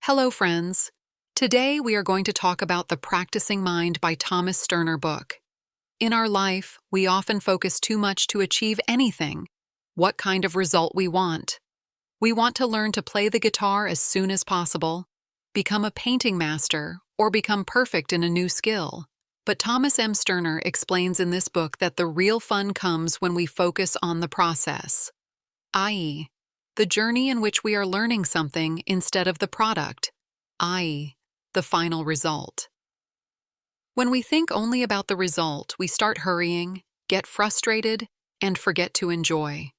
Hello, friends. Today we are going to talk about the Practicing Mind by Thomas Sterner book. In our life, we often focus too much to achieve anything, what kind of result we want. We want to learn to play the guitar as soon as possible, become a painting master, or become perfect in a new skill. But Thomas M. Sterner explains in this book that the real fun comes when we focus on the process, i.e., the journey in which we are learning something instead of the product, i.e., the final result. When we think only about the result, we start hurrying, get frustrated, and forget to enjoy.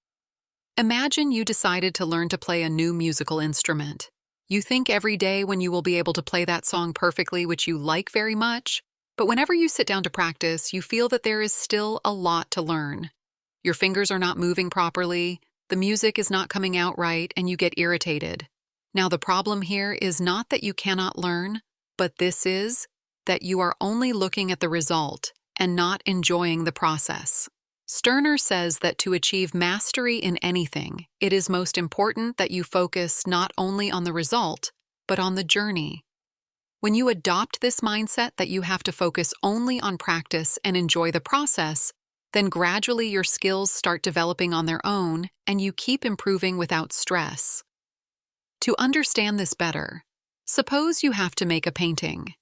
Imagine you decided to learn to play a new musical instrument. You think every day when you will be able to play that song perfectly, which you like very much, but whenever you sit down to practice, you feel that there is still a lot to learn. Your fingers are not moving properly, the music is not coming out right, and you get irritated. Now, the problem here is not that you cannot learn, but this is that you are only looking at the result and not enjoying the process. Sterner says that to achieve mastery in anything, it is most important that you focus not only on the result, but on the journey. When you adopt this mindset that you have to focus only on practice and enjoy the process, then gradually your skills start developing on their own and you keep improving without stress. To understand this better, suppose you have to make a painting.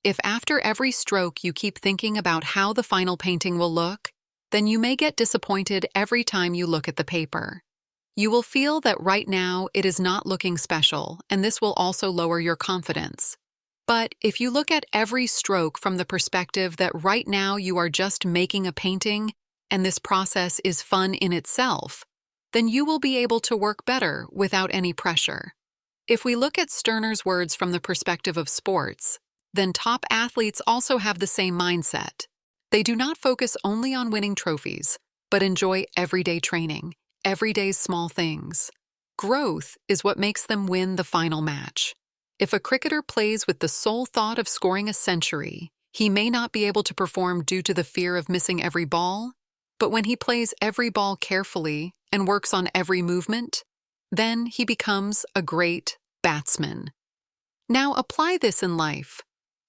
If after every stroke you keep thinking about how the final painting will look, then you may get disappointed every time you look at the paper. You will feel that right now it is not looking special, and this will also lower your confidence. But if you look at every stroke from the perspective that right now you are just making a painting and this process is fun in itself, then you will be able to work better without any pressure. If we look at Sterner's words from the perspective of sports, then top athletes also have the same mindset. They do not focus only on winning trophies, but enjoy everyday training, everyday's small things. Growth is what makes them win the final match. If a cricketer plays with the sole thought of scoring a century, he may not be able to perform due to the fear of missing every ball, but when he plays every ball carefully and works on every movement, then he becomes a great batsman. Now apply this in life.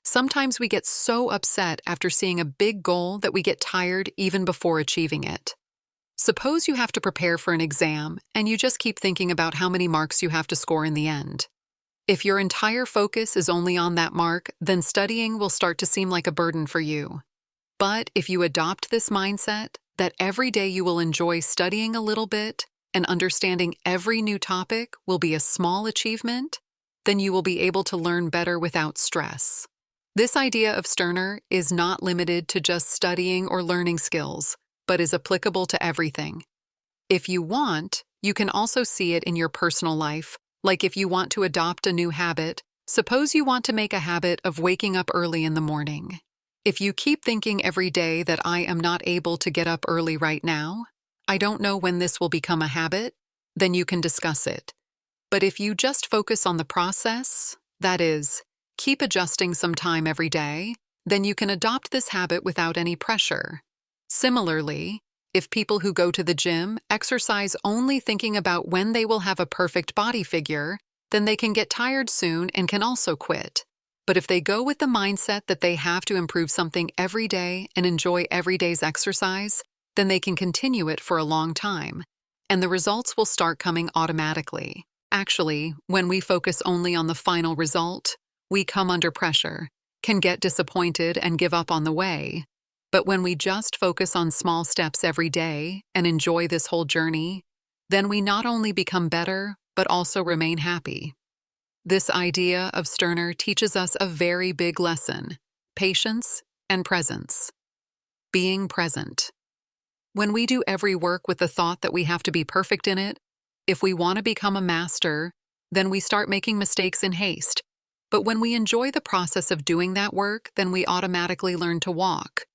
Sometimes we get so upset after seeing a big goal that we get tired even before achieving it. Suppose you have to prepare for an exam and you just keep thinking about how many marks you have to score in the end. If your entire focus is only on that mark, then studying will start to seem like a burden for you. But if you adopt this mindset, that every day you will enjoy studying a little bit and understanding every new topic will be a small achievement, then you will be able to learn better without stress. This idea of Sterner is not limited to just studying or learning skills, but is applicable to everything. If you want, you can also see it in your personal life. Like if you want to adopt a new habit, suppose you want to make a habit of waking up early in the morning. If you keep thinking every day that I am not able to get up early right now, I don't know when this will become a habit, then you can discuss it. But if you just focus on the process, that is, keep adjusting some time every day, then you can adopt this habit without any pressure. Similarly, if people who go to the gym exercise only thinking about when they will have a perfect body figure, then they can get tired soon and can also quit. But if they go with the mindset that they have to improve something every day and enjoy every day's exercise, then they can continue it for a long time, and the results will start coming automatically. Actually, when we focus only on the final result, we come under pressure, can get disappointed and give up on the way. But when we just focus on small steps every day and enjoy this whole journey, then we not only become better, but also remain happy. This idea of Sterner teaches us a very big lesson: patience and presence. Being present. When we do every work with the thought that we have to be perfect in it, if we want to become a master, then we start making mistakes in haste. But when we enjoy the process of doing that work, then we automatically learn to walk.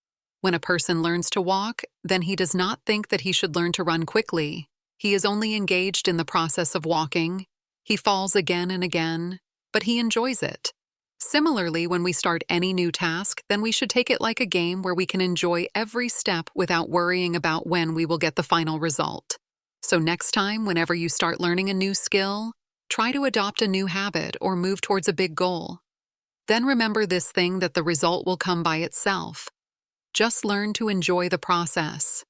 When a person learns to walk, then he does not think that he should learn to run quickly. He is only engaged in the process of walking. He falls again and again, but he enjoys it. Similarly, when we start any new task, then we should take it like a game where we can enjoy every step without worrying about when we will get the final result. So next time, whenever you start learning a new skill, Try to adopt a new habit or move towards a big goal. Then remember this thing that the result will come by itself. Just learn to enjoy the process.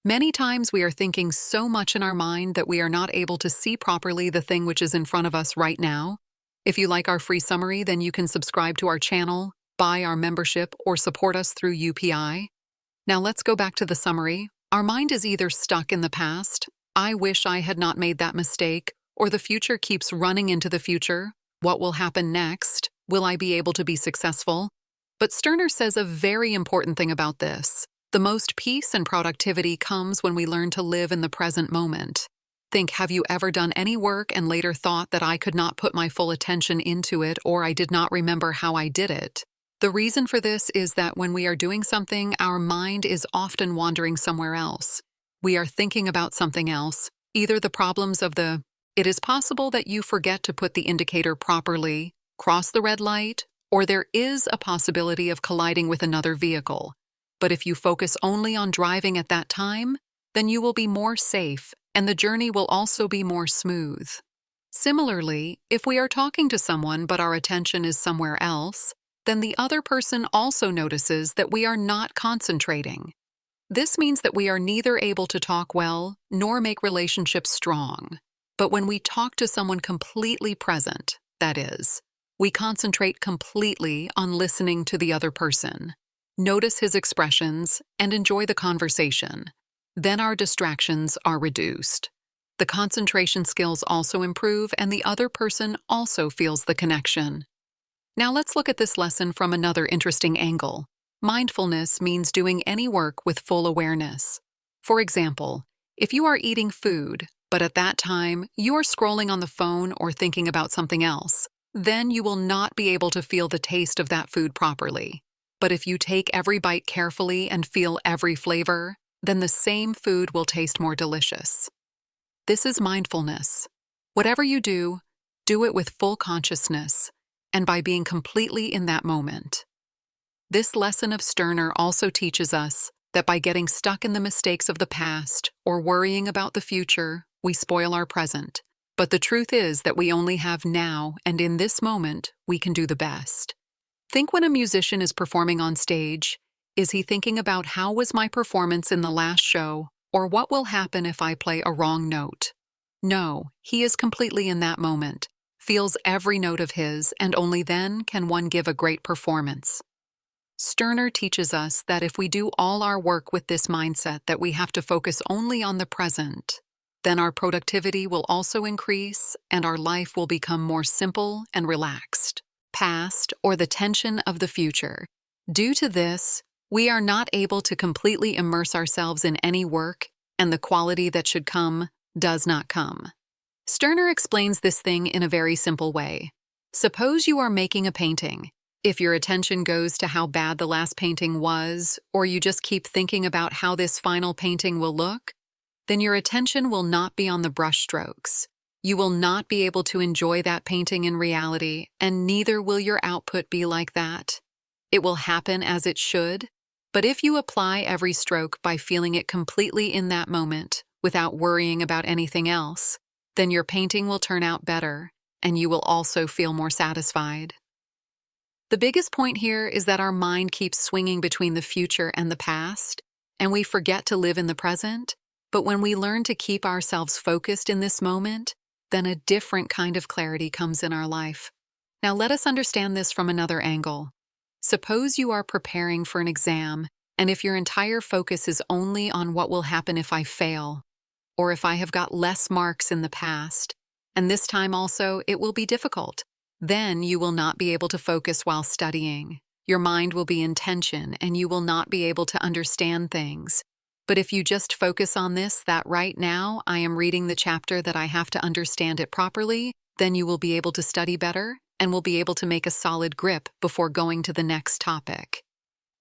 Many times we are thinking so much in our mind that we are not able to see properly the thing which is in front of us right now. If you like our free summary, then you can subscribe to our channel, buy our membership, or support us through UPI. Now let's go back to the summary. Our mind is either stuck in the past, I wish I had not made that mistake, or the future keeps running into the future. What will happen next? Will I be able to be successful? But Sterner says a very important thing about this. The most peace and productivity comes when we learn to live in the present moment. Think, have you ever done any work and later thought that I could not put my full attention into it or I did not remember how I did it? The reason for this is that when we are doing something, our mind is often wandering somewhere else. We are thinking about something else, either the problems of it is possible that you forget to put the indicator properly, cross the red light, or there is a possibility of colliding with another vehicle. But if you focus only on driving at that time, then you will be more safe and the journey will also be more smooth. Similarly, if we are talking to someone but our attention is somewhere else, then the other person also notices that we are not concentrating. This means that we are neither able to talk well nor make relationships strong. But when we talk to someone completely present, that is, we concentrate completely on listening to the other person, notice his expressions, and enjoy the conversation. Then our distractions are reduced. The concentration skills also improve and the other person also feels the connection. Now let's look at this lesson from another interesting angle. Mindfulness means doing any work with full awareness. For example, if you are eating food, but at that time you are scrolling on the phone or thinking about something else, then you will not be able to feel the taste of that food properly. But if you take every bite carefully and feel every flavor, then the same food will taste more delicious. This is mindfulness. Whatever you do, do it with full consciousness and by being completely in that moment. This lesson of Sterner also teaches us that by getting stuck in the mistakes of the past or worrying about the future, we spoil our present. But the truth is that we only have now, and in this moment, we can do the best. Think when a musician is performing on stage, is he thinking about how was my performance in the last show, or what will happen if I play a wrong note? No, he is completely in that moment, feels every note of his, and only then can one give a great performance. Sterner teaches us that if we do all our work with this mindset that we have to focus only on the present, then our productivity will also increase and our life will become more simple and relaxed. Past or the tension of the future. Due to this, we are not able to completely immerse ourselves in any work, and the quality that should come does not come. Sterner explains this thing in a very simple way. Suppose you are making a painting. If your attention goes to how bad the last painting was, or you just keep thinking about how this final painting will look, then your attention will not be on the brushstrokes. You will not be able to enjoy that painting in reality, and neither will your output be like that. It will happen as it should, but if you apply every stroke by feeling it completely in that moment, without worrying about anything else, then your painting will turn out better, and you will also feel more satisfied. The biggest point here is that our mind keeps swinging between the future and the past, and we forget to live in the present, but when we learn to keep ourselves focused in this moment, then a different kind of clarity comes in our life. Now let us understand this from another angle. Suppose you are preparing for an exam, and if your entire focus is only on what will happen if I fail, or if I have got less marks in the past, and this time also it will be difficult, then you will not be able to focus while studying. Your mind will be in tension, and you will not be able to understand things. But if you just focus on this, that right now I am reading the chapter that I have to understand it properly, then you will be able to study better and will be able to make a solid grip before going to the next topic.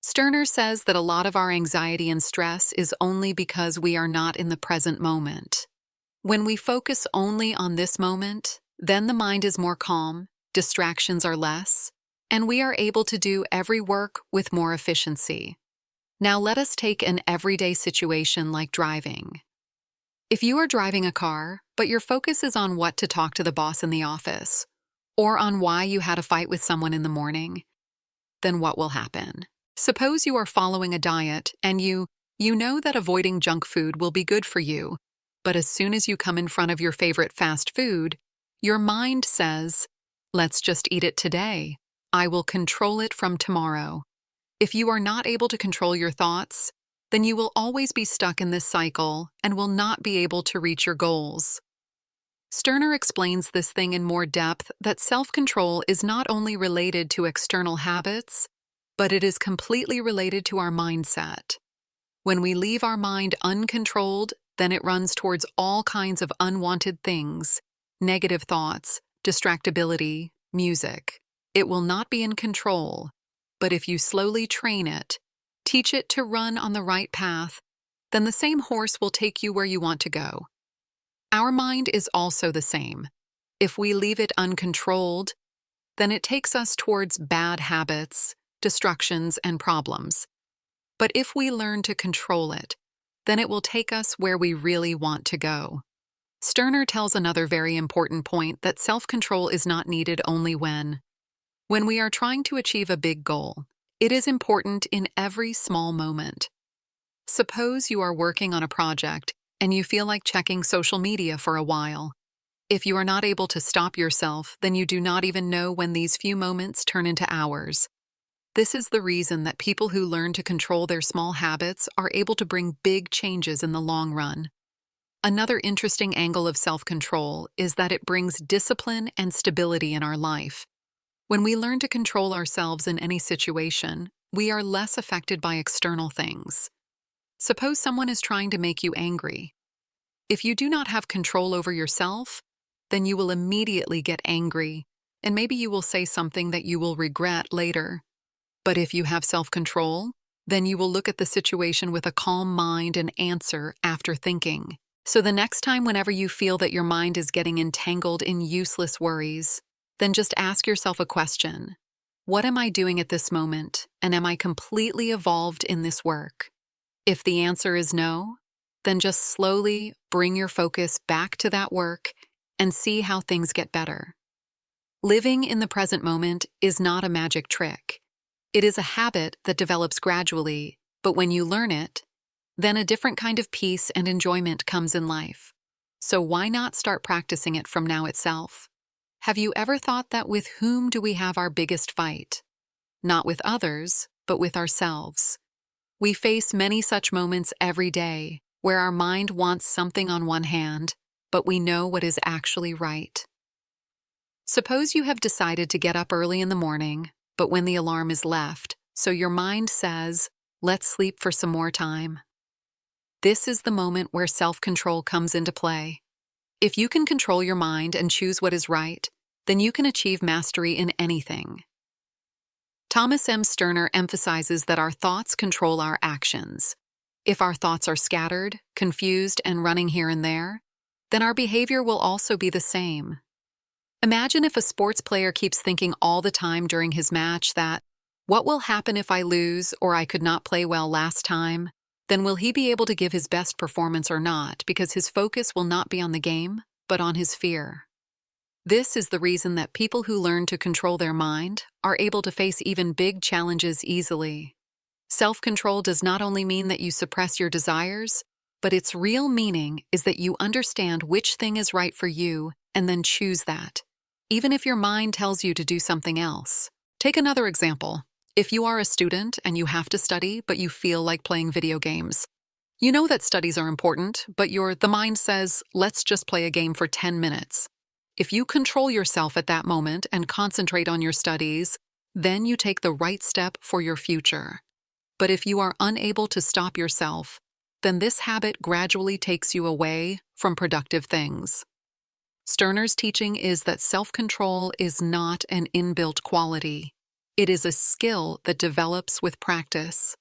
Sterner says that a lot of our anxiety and stress is only because we are not in the present moment. When we focus only on this moment, then the mind is more calm, distractions are less, and we are able to do every work with more efficiency. Now let us take an everyday situation like driving. If you are driving a car, but your focus is on what to talk to the boss in the office, or on why you had a fight with someone in the morning, then what will happen? Suppose you are following a diet and you know that avoiding junk food will be good for you, but as soon as you come in front of your favorite fast food, your mind says, let's just eat it today. I will control it from tomorrow. If you are not able to control your thoughts, then you will always be stuck in this cycle and will not be able to reach your goals. Stirner explains this thing in more depth that self-control is not only related to external habits, but it is completely related to our mindset. When we leave our mind uncontrolled, then it runs towards all kinds of unwanted things, negative thoughts, distractibility, music. It will not be in control, but if you slowly train it, teach it to run on the right path, then the same horse will take you where you want to go. Our mind is also the same. If we leave it uncontrolled, then it takes us towards bad habits, destructions, and problems. But if we learn to control it, then it will take us where we really want to go. Stirner tells another very important point that self-control is not needed only when we are trying to achieve a big goal. It is important in every small moment. Suppose you are working on a project and you feel like checking social media for a while. If you are not able to stop yourself, then you do not even know when these few moments turn into hours. This is the reason that people who learn to control their small habits are able to bring big changes in the long run. Another interesting angle of self-control is that it brings discipline and stability in our life. When we learn to control ourselves in any situation, we are less affected by external things. Suppose someone is trying to make you angry. If you do not have control over yourself, then you will immediately get angry, and maybe you will say something that you will regret later. But if you have self-control, then you will look at the situation with a calm mind and answer after thinking. So the next time whenever you feel that your mind is getting entangled in useless worries, then just ask yourself a question. What am I doing at this moment, and am I completely evolved in this work? If the answer is no, then just slowly bring your focus back to that work and see how things get better. Living in the present moment is not a magic trick. It is a habit that develops gradually, but when you learn it, then a different kind of peace and enjoyment comes in life. So why not start practicing it from now itself? Have you ever thought that with whom do we have our biggest fight? Not with others, but with ourselves. We face many such moments every day, where our mind wants something on one hand, but we know what is actually right. Suppose you have decided to get up early in the morning, but when the alarm is left, so your mind says, let's sleep for some more time. This is the moment where self-control comes into play. If you can control your mind and choose what is right, then you can achieve mastery in anything. Thomas M. Stirner emphasizes that our thoughts control our actions. If our thoughts are scattered, confused, and running here and there, then our behavior will also be the same. Imagine if a sports player keeps thinking all the time during his match that, what will happen if I lose or I could not play well last time? Then will he be able to give his best performance or not, because his focus will not be on the game, but on his fear. This is the reason that people who learn to control their mind are able to face even big challenges easily. Self-control does not only mean that you suppress your desires, but its real meaning is that you understand which thing is right for you and then choose that, even if your mind tells you to do something else. Take another example. If you are a student and you have to study, but you feel like playing video games. You know that studies are important, but the mind says, let's just play a game for 10 minutes. If you control yourself at that moment and concentrate on your studies, then you take the right step for your future. But if you are unable to stop yourself, then this habit gradually takes you away from productive things. Stirner's teaching is that self-control is not an inbuilt quality. It is a skill that develops with practice.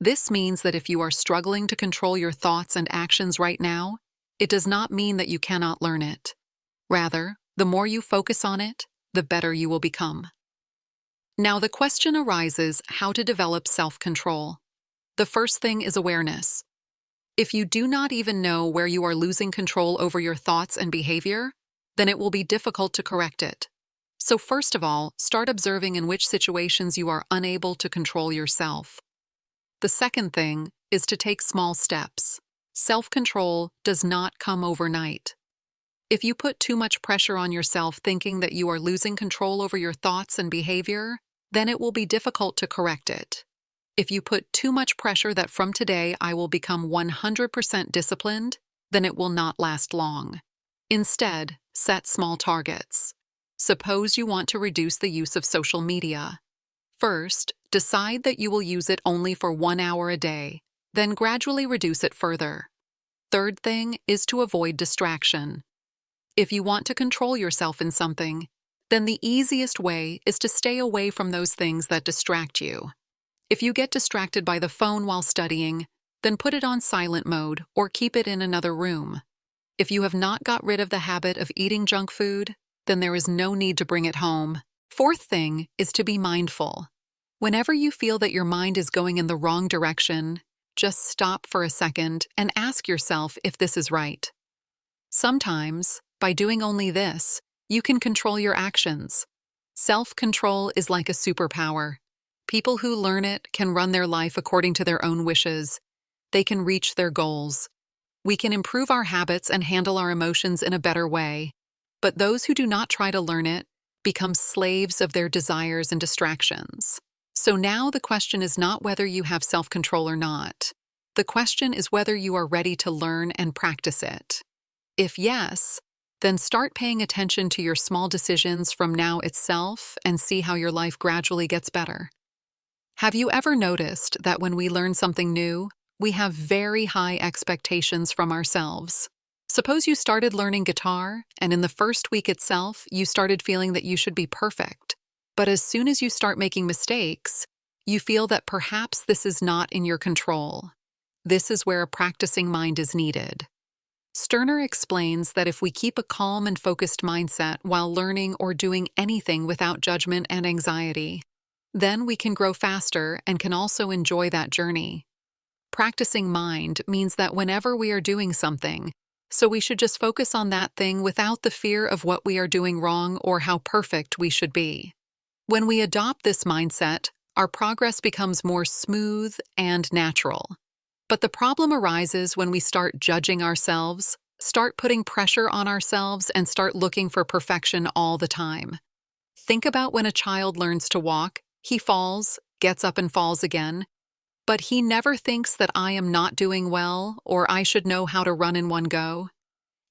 This means that if you are struggling to control your thoughts and actions right now, it does not mean that you cannot learn it. Rather, the more you focus on it, the better you will become. Now the question arises how to develop self-control. The first thing is awareness. If you do not even know where you are losing control over your thoughts and behavior, then it will be difficult to correct it. So first of all, start observing in which situations you are unable to control yourself. The second thing is to take small steps. Self-control does not come overnight. If you put too much pressure on yourself thinking that you are losing control over your thoughts and behavior, then it will be difficult to correct it. If you put too much pressure that from today I will become 100% disciplined, then it will not last long. Instead, set small targets. Suppose you want to reduce the use of social media. First, decide that you will use it only for 1 hour a day, then gradually reduce it further. Third thing is to avoid distraction. If you want to control yourself in something, then the easiest way is to stay away from those things that distract you. If you get distracted by the phone while studying, then put it on silent mode or keep it in another room. If you have not got rid of the habit of eating junk food, then there is no need to bring it home. Fourth thing is to be mindful. Whenever you feel that your mind is going in the wrong direction, just stop for a second and ask yourself if this is right. Sometimes, by doing only this, you can control your actions. Self-control is like a superpower. People who learn it can run their life according to their own wishes. They can reach their goals. We can improve our habits and handle our emotions in a better way. But those who do not try to learn it become slaves of their desires and distractions. So now the question is not whether you have self-control or not. The question is whether you are ready to learn and practice it. If yes, then start paying attention to your small decisions from now itself and see how your life gradually gets better. Have you ever noticed that when we learn something new, we have very high expectations from ourselves? Suppose you started learning guitar, and in the first week itself, you started feeling that you should be perfect. But as soon as you start making mistakes, you feel that perhaps this is not in your control. This is where a practicing mind is needed. Stirner explains that if we keep a calm and focused mindset while learning or doing anything without judgment and anxiety, then we can grow faster and can also enjoy that journey. Practicing mind means that whenever we are doing something, so we should just focus on that thing without the fear of what we are doing wrong or how perfect we should be. When we adopt this mindset, our progress becomes more smooth and natural. But the problem arises when we start judging ourselves, start putting pressure on ourselves, and start looking for perfection all the time. Think about when a child learns to walk. He falls, gets up and falls again. But he never thinks that I am not doing well or I should know how to run in one go.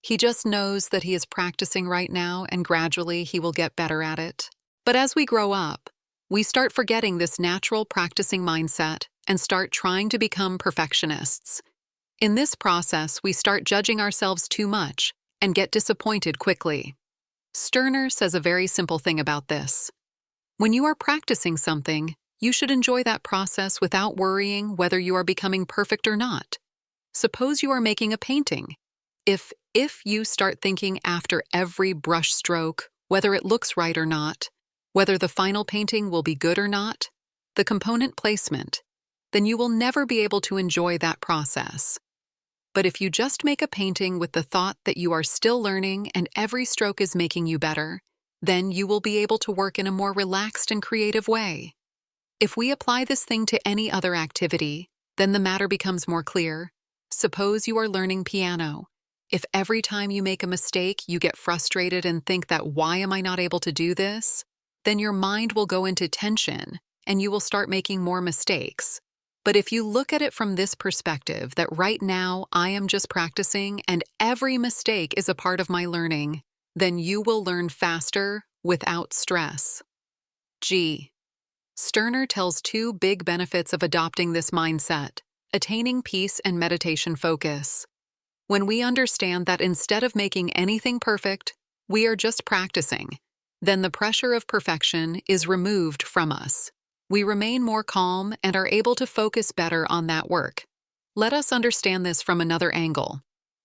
He just knows that he is practicing right now and gradually he will get better at it. But as we grow up, we start forgetting this natural practicing mindset and start trying to become perfectionists. In this process, we start judging ourselves too much and get disappointed quickly. Stirner says a very simple thing about this. When you are practicing something, you should enjoy that process without worrying whether you are becoming perfect or not. Suppose you are making a painting. If you start thinking after every brush stroke, whether it looks right or not, whether the final painting will be good or not, the component placement, then you will never be able to enjoy that process. But if you just make a painting with the thought that you are still learning and every stroke is making you better, then you will be able to work in a more relaxed and creative way. If we apply this thing to any other activity, then the matter becomes more clear. Suppose you are learning piano. If every time you make a mistake, you get frustrated and think that why am I not able to do this? Then your mind will go into tension and you will start making more mistakes. But if you look at it from this perspective that right now I am just practicing and every mistake is a part of my learning, then you will learn faster without stress. G. Stirner tells 2 big benefits of adopting this mindset: attaining peace and meditation focus. When we understand that instead of making anything perfect, we are just practicing, then the pressure of perfection is removed from us. We remain more calm and are able to focus better on that work. Let us understand this from another angle.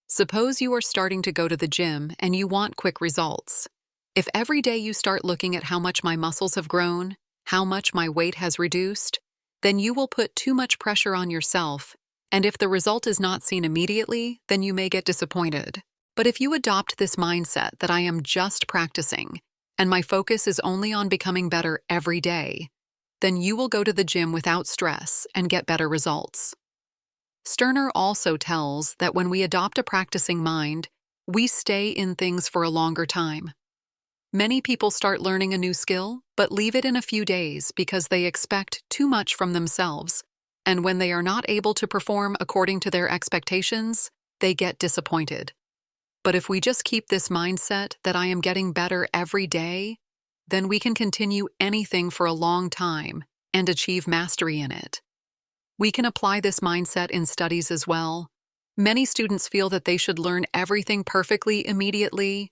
Suppose you are starting to go to the gym and you want quick results. If every day you start looking at how much my muscles have grown, how much my weight has reduced, then you will put too much pressure on yourself And if the result is not seen immediately, then you may get disappointed. But if you adopt this mindset that I am just practicing, and my focus is only on becoming better every day, then you will go to the gym without stress and get better results. Sterner also tells that when we adopt a practicing mind, we stay in things for a longer time. Many people start learning a new skill, but leave it in a few days because they expect too much from themselves, and when they are not able to perform according to their expectations, they get disappointed. But if we just keep this mindset that I am getting better every day, then we can continue anything for a long time and achieve mastery in it. We can apply this mindset in studies as well. Many students feel that they should learn everything perfectly immediately.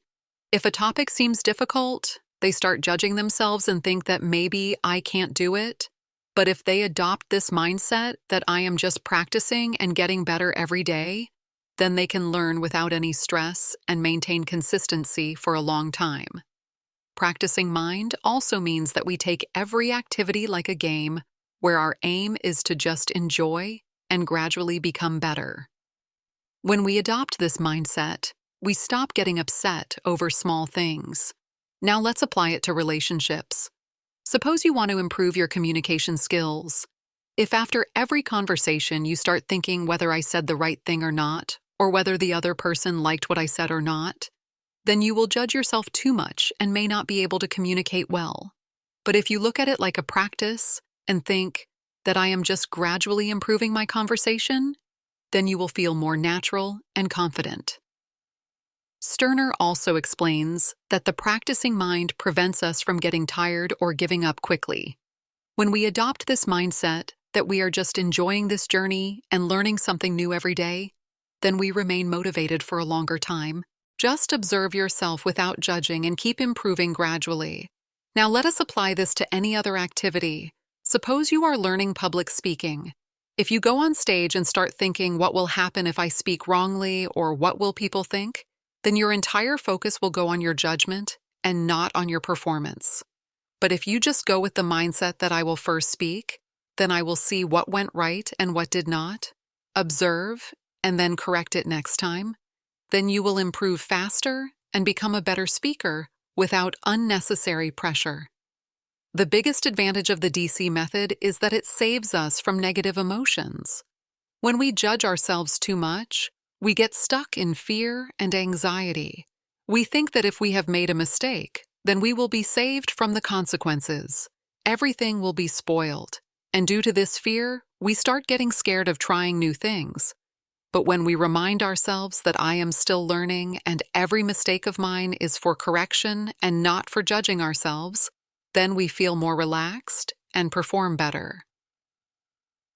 If a topic seems difficult, they start judging themselves and think that maybe I can't do it. But if they adopt this mindset that I am just practicing and getting better every day, then they can learn without any stress and maintain consistency for a long time. Practicing mind also means that we take every activity like a game, where our aim is to just enjoy and gradually become better. When we adopt this mindset, we stop getting upset over small things. Now let's apply it to relationships. Suppose you want to improve your communication skills. If after every conversation you start thinking whether I said the right thing or not, or whether the other person liked what I said or not, then you will judge yourself too much and may not be able to communicate well. But if you look at it like a practice and think that I am just gradually improving my conversation, then you will feel more natural and confident. Sterner also explains that the practicing mind prevents us from getting tired or giving up quickly. When we adopt this mindset that we are just enjoying this journey and learning something new every day, then we remain motivated for a longer time. Just observe yourself without judging and keep improving gradually. Now let us apply this to any other activity. Suppose you are learning public speaking. If you go on stage and start thinking what will happen if I speak wrongly or what will people think, then your entire focus will go on your judgment and not on your performance. But if you just go with the mindset that I will first speak, then I will see what went right and what did not, observe, and then correct it next time, then you will improve faster and become a better speaker without unnecessary pressure. The biggest advantage of the D.C. method is that it saves us from negative emotions. When we judge ourselves too much, we get stuck in fear and anxiety. We think that if we have made a mistake, then we will be saved from the consequences. Everything will be spoiled. And due to this fear, we start getting scared of trying new things. But when we remind ourselves that I am still learning and every mistake of mine is for correction and not for judging ourselves, then we feel more relaxed and perform better.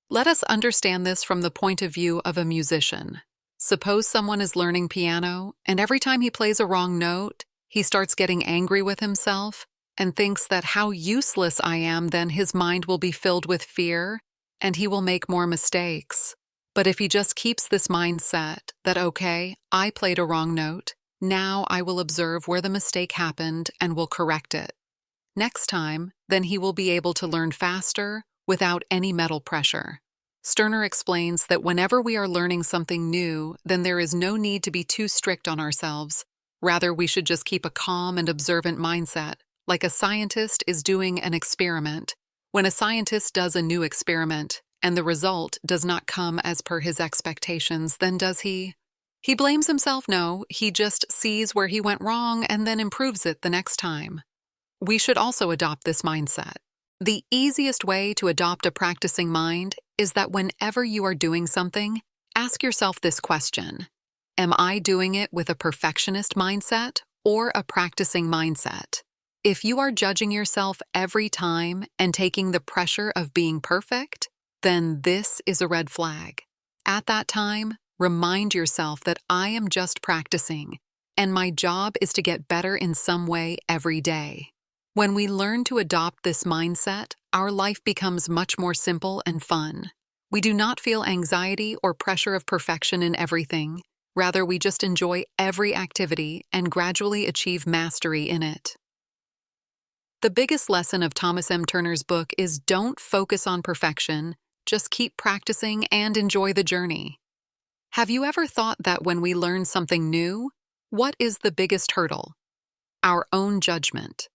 Let us understand this from the point of view of a musician. Suppose someone is learning piano, and every time he plays a wrong note, he starts getting angry with himself and thinks that how useless I am, then his mind will be filled with fear and he will make more mistakes. But if he just keeps this mindset that, okay, I played a wrong note, now I will observe where the mistake happened and will correct it. Next time, then he will be able to learn faster without any mental pressure. Sterner explains that whenever we are learning something new, then there is no need to be too strict on ourselves. Rather, we should just keep a calm and observant mindset, like a scientist is doing an experiment. When a scientist does a new experiment, and the result does not come as per his expectations, then does he? He blames himself? No, he just sees where he went wrong and then improves it the next time. We should also adopt this mindset. The easiest way to adopt a practicing mind is that whenever you are doing something, ask yourself this question: am I doing it with a perfectionist mindset or a practicing mindset? If you are judging yourself every time and taking the pressure of being perfect, then this is a red flag. At that time, remind yourself that I am just practicing, and my job is to get better in some way every day. When we learn to adopt this mindset, our life becomes much more simple and fun. We do not feel anxiety or pressure of perfection in everything. Rather, we just enjoy every activity and gradually achieve mastery in it. The biggest lesson of Thomas M. Turner's book is don't focus on perfection, just keep practicing and enjoy the journey. Have you ever thought that when we learn something new, what is the biggest hurdle? Our own judgment.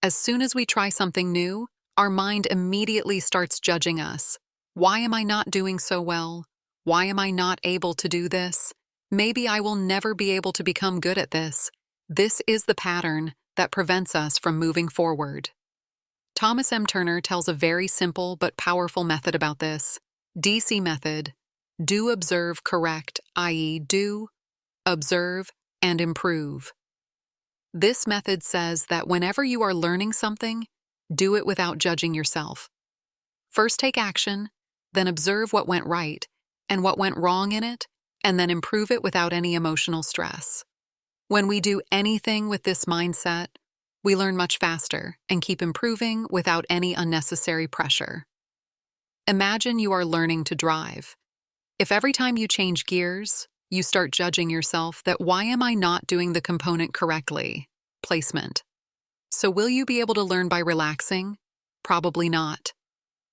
As soon as we try something new, our mind immediately starts judging us. Why am I not doing so well? Why am I not able to do this? Maybe I will never be able to become good at this. This is the pattern that prevents us from moving forward. Thomas M. Turner tells a very simple but powerful method about this. D.C. method. Do, observe, correct, i.e., do, observe, and improve. This method says that whenever you are learning something, do it without judging yourself. First take action, then observe what went right and what went wrong in it, and then improve it without any emotional stress. When we do anything with this mindset, we learn much faster and keep improving without any unnecessary pressure. Imagine you are learning to drive. If every time you change gears, you start judging yourself that why am I not doing the component correctly? Placement. So will you be able to learn by relaxing? Probably not.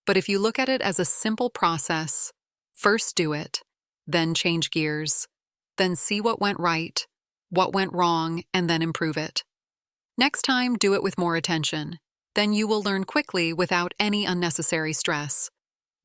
But if you look at it as a simple process, first do it, then change gears, then see what went right, what went wrong, and then improve it. Next time, do it with more attention. Then you will learn quickly without any unnecessary stress.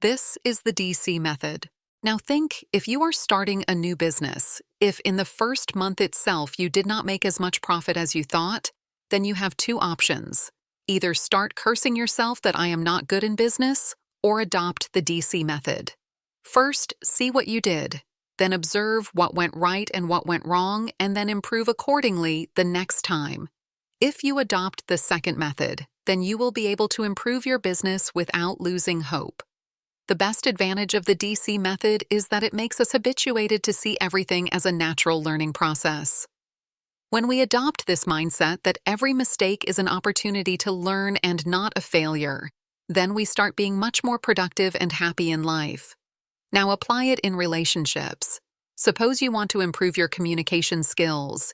This is the D.C. method. Now think, if you are starting a new business, if in the first month itself you did not make as much profit as you thought, then you have two options. Either start cursing yourself that I am not good in business, or adopt the D.C. method. First, see what you did. Then observe what went right and what went wrong, and then improve accordingly the next time. If you adopt the second method, then you will be able to improve your business without losing hope. The best advantage of the D.C. method is that it makes us habituated to see everything as a natural learning process. When we adopt this mindset that every mistake is an opportunity to learn and not a failure, then we start being much more productive and happy in life. Now apply it in relationships. Suppose you want to improve your communication skills.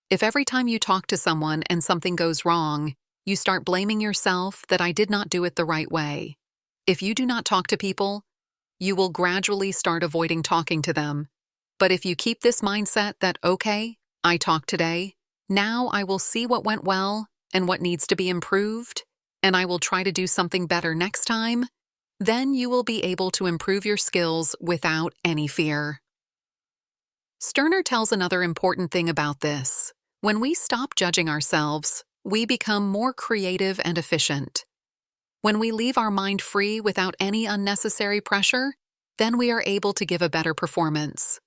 If every time you talk to someone and something goes wrong, you start blaming yourself that I did not do it the right way. If you do not talk to people, you will gradually start avoiding talking to them. But if you keep this mindset that, okay, I talked today, now I will see what went well and what needs to be improved, and I will try to do something better next time, then you will be able to improve your skills without any fear. Stirner tells another important thing about this. When we stop judging ourselves, we become more creative and efficient. When we leave our mind free without any unnecessary pressure, then we are able to give a better performance.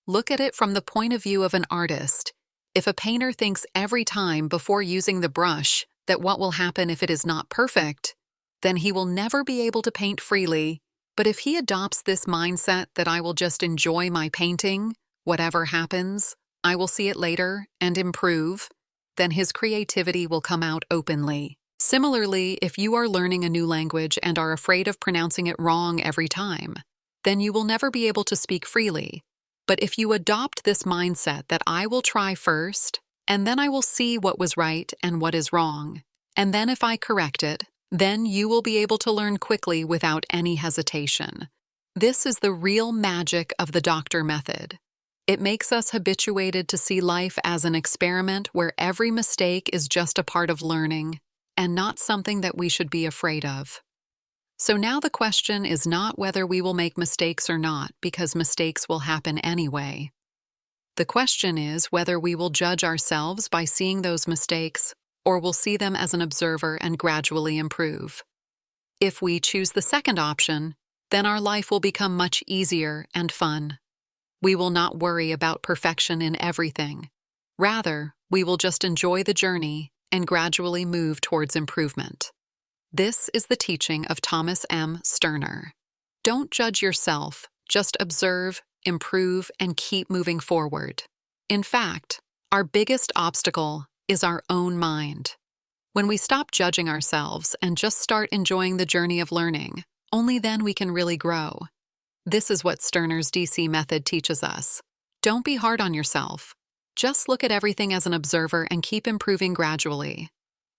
Look at it from the point of view of an artist. If a painter thinks every time before using the brush that what will happen if it is not perfect, then he will never be able to paint freely. But if he adopts this mindset that I will just enjoy my painting, whatever happens, I will see it later and improve, then his creativity will come out openly. Similarly, if you are learning a new language and are afraid of pronouncing it wrong every time, then you will never be able to speak freely. But if you adopt this mindset that I will try first, and then I will see what was right and what is wrong, and then if I correct it, then you will be able to learn quickly without any hesitation. This is the real magic of the doctor method. It makes us habituated to see life as an experiment where every mistake is just a part of learning, and not something that we should be afraid of. So now the question is not whether we will make mistakes or not, because mistakes will happen anyway. The question is whether we will judge ourselves by seeing those mistakes, or will see them as an observer and gradually improve. If we choose the second option, then our life will become much easier and fun. We will not worry about perfection in everything. Rather, we will just enjoy the journey and gradually move towards improvement. This is the teaching of Thomas M. Stirner. Don't judge yourself, just observe, improve, and keep moving forward. In fact, our biggest obstacle is our own mind. When we stop judging ourselves and just start enjoying the journey of learning, only then we can really grow. This is what Stirner's D.C. method teaches us. Don't be hard on yourself. Just look at everything as an observer and keep improving gradually.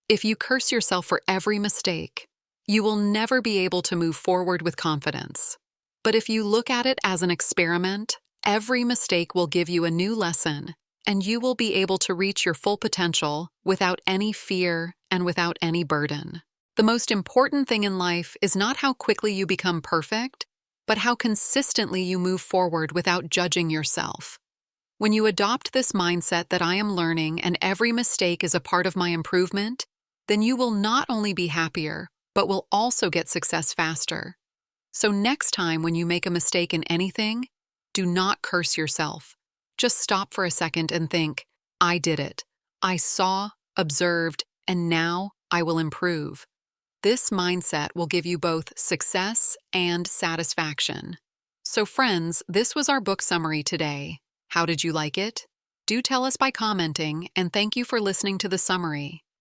If you curse yourself for every mistake, you will never be able to move forward with confidence. But if you look at it as an experiment, every mistake will give you a new lesson, and you will be able to reach your full potential without any fear and without any burden. The most important thing in life is not how quickly you become perfect, but how consistently you move forward without judging yourself. When you adopt this mindset that I am learning and every mistake is a part of my improvement, then you will not only be happier, but will also get success faster. So next time when you make a mistake in anything, do not curse yourself. Just stop for a second and think, I did it. I saw, observed, and now I will improve. This mindset will give you both success and satisfaction. So friends, this was our book summary today. How did you like it? Do tell us by commenting, and thank you for listening to the summary.